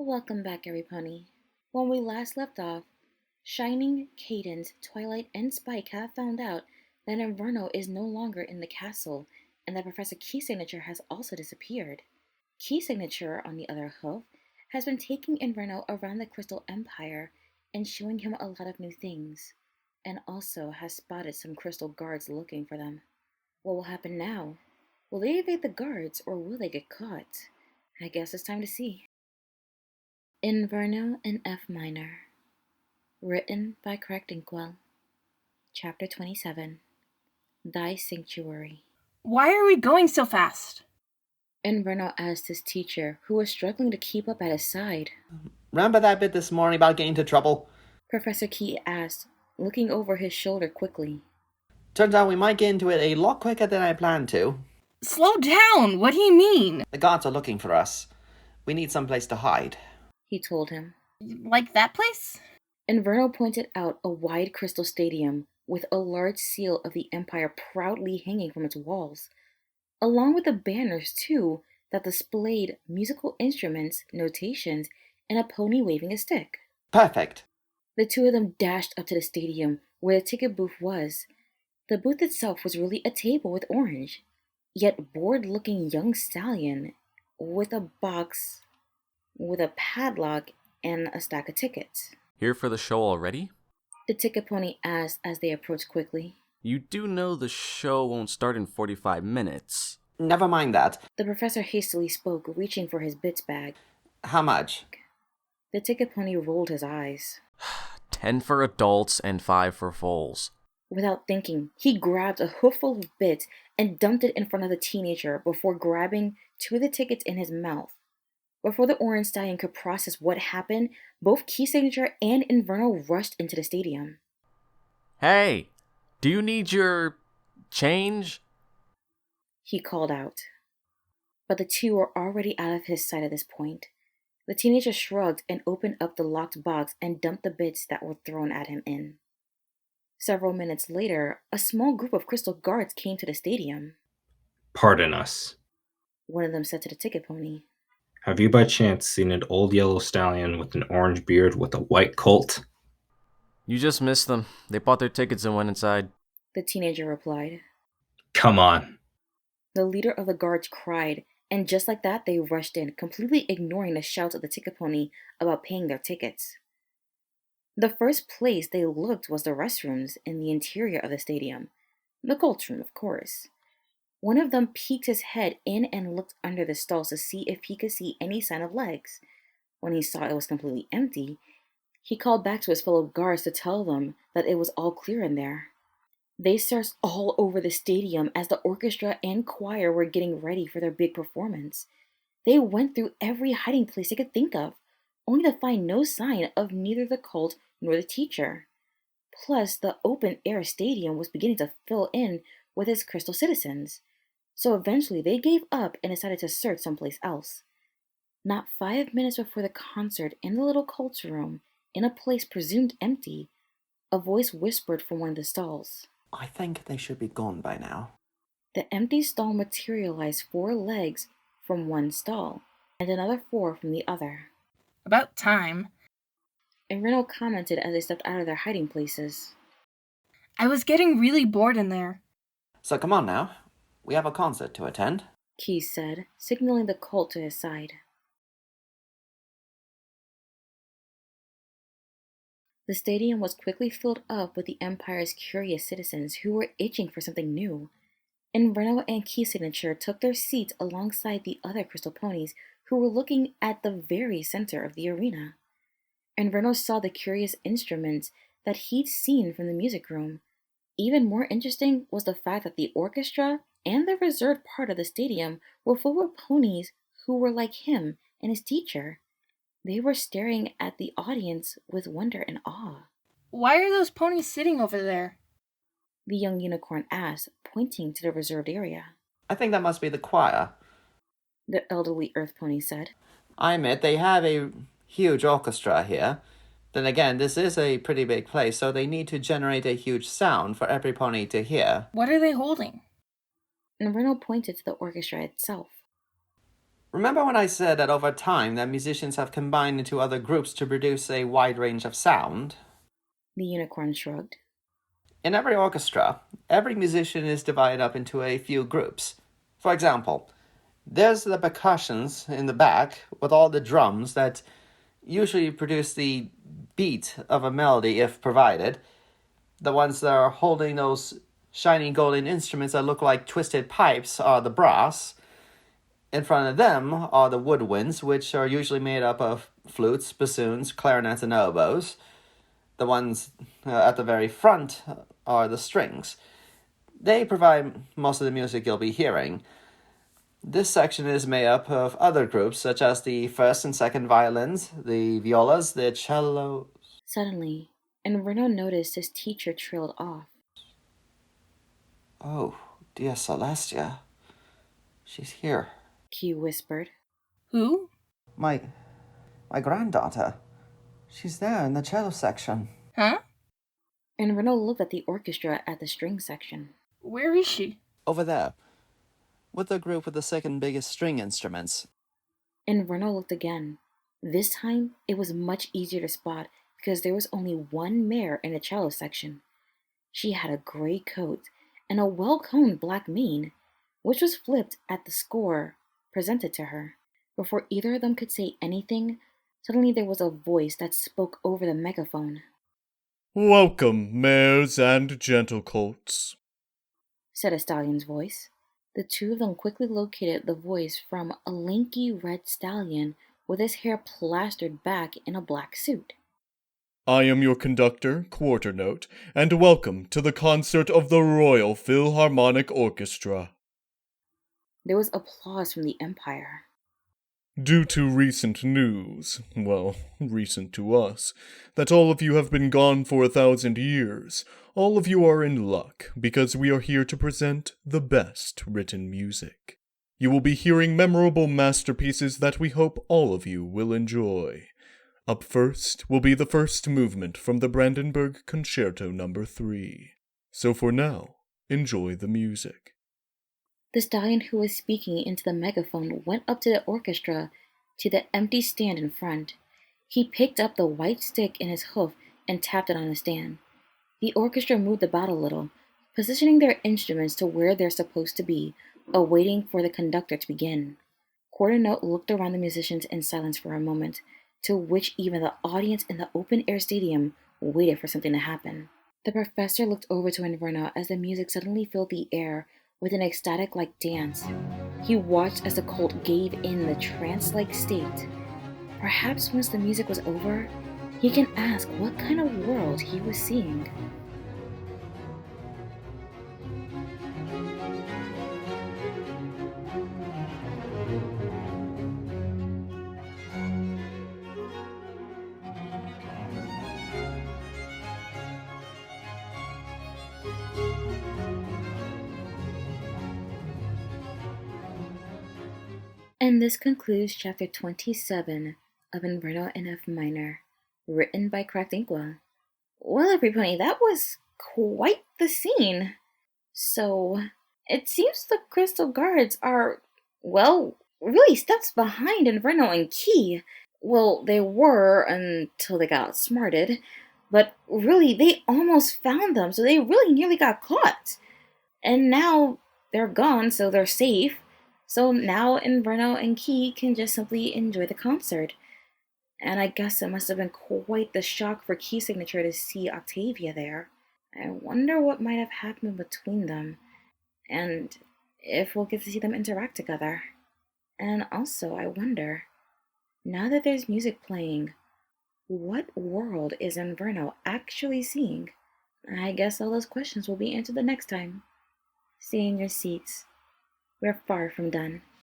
Welcome back, every pony. When we last left off, Shining, Cadence, Twilight, and Spike have found out that Inverno is no longer in the castle and that Professor Key Signature has also disappeared. Key Signature, on the other hoof, has been taking Inverno around the Crystal Empire and showing him a lot of new things, and also has spotted some crystal guards looking for them. What will happen now? Will they evade the guards or will they get caught? I guess it's time to see. Inverno in F minor. Written by Craig Dinkwell. Chapter 27. Thy Sanctuary. Why are we going so fast? Inverno asked his teacher, who was struggling to keep up at his side. Remember that bit this morning about getting into trouble? Professor Key asked, looking over his shoulder quickly. Turns out we might get into it a lot quicker than I planned to. Slow down! What do you mean? The guards are looking for us. We need someplace to hide. He told him. Like that place? Inverno pointed out a wide crystal stadium with a large seal of the Empire proudly hanging from its walls, along with the banners, too, that displayed musical instruments, notations, and a pony waving a stick. Perfect. The two of them dashed up to the stadium where the ticket booth was. The booth itself was really a table with orange, yet bored-looking young stallion with a box with a padlock and a stack of tickets. Here for the show already? The ticket pony asked as they approached quickly. You do know the show won't start in 45 minutes. Never mind that. The professor hastily spoke, reaching for his bits bag. How much? The ticket pony rolled his eyes. 10 for adults and 5 for foals. Without thinking, he grabbed a hooful of bits and dumped it in front of the teenager before grabbing 2 of the tickets in his mouth. Before the orange stallion could process what happened, both Key Signature and Inverno rushed into the stadium. Hey, do you need your change? He called out. But the two were already out of his sight at this point. The teenager shrugged and opened up the locked box and dumped the bits that were thrown at him in. Several minutes later, a small group of crystal guards came to the stadium. Pardon us. One of them said to the ticket pony. Have you by chance seen an old yellow stallion with an orange beard with a white colt? You just missed them. They bought their tickets and went inside. The teenager replied. Come on. The leader of the guards cried, and just like that they rushed in, completely ignoring the shouts of the ticket pony about paying their tickets. The first place they looked was the restrooms in the interior of the stadium. The Colt's room, of course. One of them peeked his head in and looked under the stalls to see if he could see any sign of legs. When he saw it was completely empty, he called back to his fellow guards to tell them that it was all clear in there. They searched all over the stadium as the orchestra and choir were getting ready for their big performance. They went through every hiding place they could think of, only to find no sign of neither the cult nor the teacher. Plus, the open-air stadium was beginning to fill in with its crystal citizens. So eventually they gave up and decided to search someplace else. Not 5 minutes before the concert, in the little cult's room, in a place presumed empty, a voice whispered from one of the stalls. I think they should be gone by now. The empty stall materialized 4 legs from one stall, and another 4 from the other. About time. Inverno commented as they stepped out of their hiding places. I was getting really bored in there. So come on now. We have a concert to attend. Keys said, signaling the cult to his side. The stadium was quickly filled up with the Empire's curious citizens who were itching for something new. Inverno and Key Signature took their seats alongside the other crystal ponies who were looking at the very center of the arena. Inverno saw the curious instruments that he'd seen from the music room. Even more interesting was the fact that the orchestra and the reserved part of the stadium were full of ponies who were like him and his teacher. They were staring at the audience with wonder and awe. Why are those ponies sitting over there? The young unicorn asked, pointing to the reserved area. I think that must be the choir. The elderly earth pony said. I admit they have a huge orchestra here. Then again, this is a pretty big place, so they need to generate a huge sound for every pony to hear. What are they holding? Inverno pointed to the orchestra itself. Remember when I said that over time that musicians have combined into other groups to produce a wide range of sound? The unicorn shrugged. In every orchestra, every musician is divided up into a few groups. For example, there's the percussions in the back with all the drums that usually produce the beat of a melody if provided. The ones that are holding those shiny golden instruments that look like twisted pipes are the brass. In front of them are the woodwinds, which are usually made up of flutes, bassoons, clarinets, and oboes. The ones at the very front are the strings. They provide most of the music you'll be hearing. This section is made up of other groups, such as the first and second violins, the violas, the cellos. Suddenly, Inverno noticed his teacher trailed off. Oh, dear Celestia. She's here. Q whispered. Who? My granddaughter. She's there in the cello section. Huh? Inverno looked at the orchestra at the string section. Where is she? Over there. With the group with the second biggest string instruments. Inverno looked again. This time, it was much easier to spot because there was only one mare in the cello section. She had a gray coat and a well-combed black mane, which was flipped at the score presented to her. Before either of them could say anything, suddenly there was a voice that spoke over the megaphone. "Welcome, mares and gentle colts," said a stallion's voice. The two of them quickly located the voice from a lanky red stallion with his hair plastered back in a black suit. "I am your conductor, Quarter Note, and welcome to the concert of the Royal Philharmonic Orchestra. There was applause from the Empire. Due to recent news, well, recent to us, that all of you have been gone for 1,000 years, all of you are in luck because we are here to present the best written music. You will be hearing memorable masterpieces that we hope all of you will enjoy. Up first will be the first movement from the Brandenburg Concerto No. 3. So for now, enjoy the music." The stallion who was speaking into the megaphone went up to the orchestra to the empty stand in front. He picked up the white stick in his hoof and tapped it on the stand. The orchestra moved about a little, positioning their instruments to where they're supposed to be, awaiting for the conductor to begin. Quarter Note looked around the musicians in silence for a moment, to which even the audience in the open-air stadium waited for something to happen. The professor looked over to Inverno as the music suddenly filled the air with an ecstatic-like dance. He watched as the colt gave in the trance-like state. Perhaps once the music was over, he can ask what kind of world he was seeing. And this concludes chapter 27 of Inverno in F minor, written by Cracked Inkwell. Well, everybody, that was quite the scene. So, it seems the Crystal Guards are, well, really steps behind Inverno and Key. Well, they were until they got outsmarted, but really, they almost found them, so they really nearly got caught. And now they're gone, so they're safe. So now Inverno and Key can just simply enjoy the concert. And I guess it must have been quite the shock for Key's signature to see Octavia there. I wonder what might have happened between them, and if we'll get to see them interact together. And also, I wonder, now that there's music playing, what world is Inverno actually seeing? I guess all those questions will be answered the next time. Stay in your seats. We're far from done.